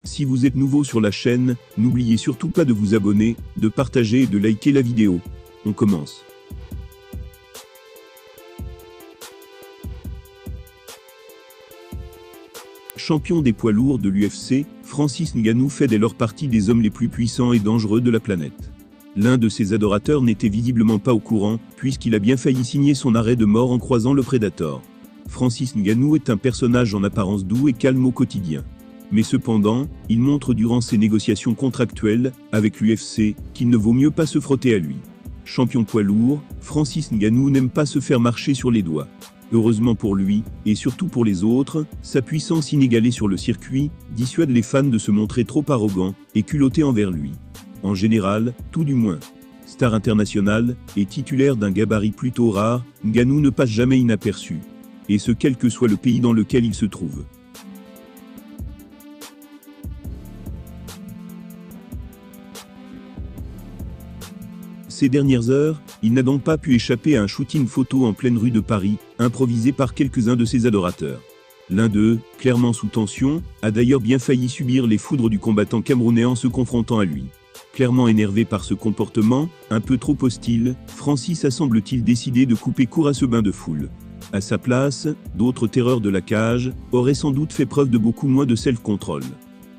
Si vous êtes nouveau sur la chaîne, n'oubliez surtout pas de vous abonner, de partager et de liker la vidéo. On commence. Champion des poids lourds de l'UFC, Francis Ngannou fait dès lors partie des hommes les plus puissants et dangereux de la planète. L'un de ses adorateurs n'était visiblement pas au courant, puisqu'il a bien failli signer son arrêt de mort en croisant le Predator. Francis Ngannou est un personnage en apparence doux et calme au quotidien. Mais cependant, il montre durant ses négociations contractuelles, avec l'UFC, qu'il ne vaut mieux pas se frotter à lui. Champion poids lourd, Francis Ngannou n'aime pas se faire marcher sur les doigts. Heureusement pour lui, et surtout pour les autres, sa puissance inégalée sur le circuit dissuade les fans de se montrer trop arrogants et culottés envers lui. En général, tout du moins. Star international et titulaire d'un gabarit plutôt rare, Ngannou ne passe jamais inaperçu. Et ce quel que soit le pays dans lequel il se trouve. Ces dernières heures, il n'a donc pas pu échapper à un shooting photo en pleine rue de Paris, improvisé par quelques-uns de ses adorateurs. L'un d'eux, clairement sous tension, a d'ailleurs bien failli subir les foudres du combattant camerounais en se confrontant à lui. Clairement énervé par ce comportement, un peu trop hostile, Francis a semble-t-il décidé de couper court à ce bain de foule. À sa place, d'autres terreurs de la cage auraient sans doute fait preuve de beaucoup moins de self-control.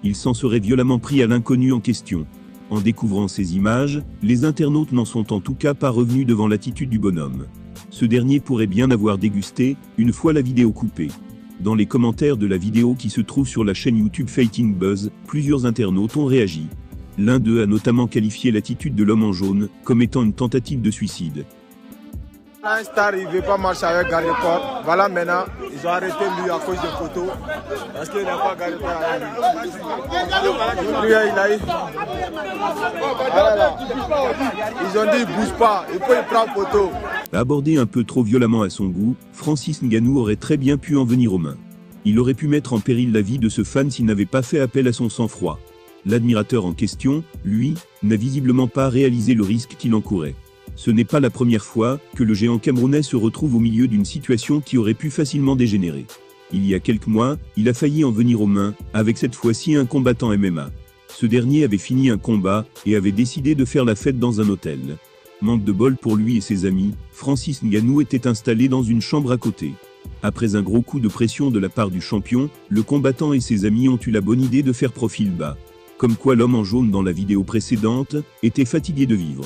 Il s'en serait violemment pris à l'inconnu en question. En découvrant ces images, les internautes n'en sont en tout cas pas revenus devant l'attitude du bonhomme. Ce dernier pourrait bien avoir dégusté, une fois la vidéo coupée. Dans les commentaires de la vidéo qui se trouve sur la chaîne YouTube Fighting Buzz, plusieurs internautes ont réagi. L'un d'eux a notamment qualifié l'attitude de l'homme en jaune comme étant une tentative de suicide. Un star, il ne veut pas marcher avec Gary Ford. Voilà, maintenant, ils ont arrêté lui à cause des photos. Parce qu'il n'a pas Gary Ford avec lui. Lui, il a eu. Voilà. Ils ont dit, il ne bouge pas, il faut y prendre photo. Abordé un peu trop violemment à son goût, Francis Ngannou aurait très bien pu en venir aux mains. Il aurait pu mettre en péril la vie de ce fan s'il n'avait pas fait appel à son sang-froid. L'admirateur en question, lui, n'a visiblement pas réalisé le risque qu'il encourait. Ce n'est pas la première fois que le géant camerounais se retrouve au milieu d'une situation qui aurait pu facilement dégénérer. Il y a quelques mois, il a failli en venir aux mains, avec cette fois-ci un combattant MMA. Ce dernier avait fini un combat, et avait décidé de faire la fête dans un hôtel. Manque de bol pour lui et ses amis, Francis Ngannou était installé dans une chambre à côté. Après un gros coup de pression de la part du champion, le combattant et ses amis ont eu la bonne idée de faire profil bas. Comme quoi l'homme en jaune dans la vidéo précédente, était fatigué de vivre.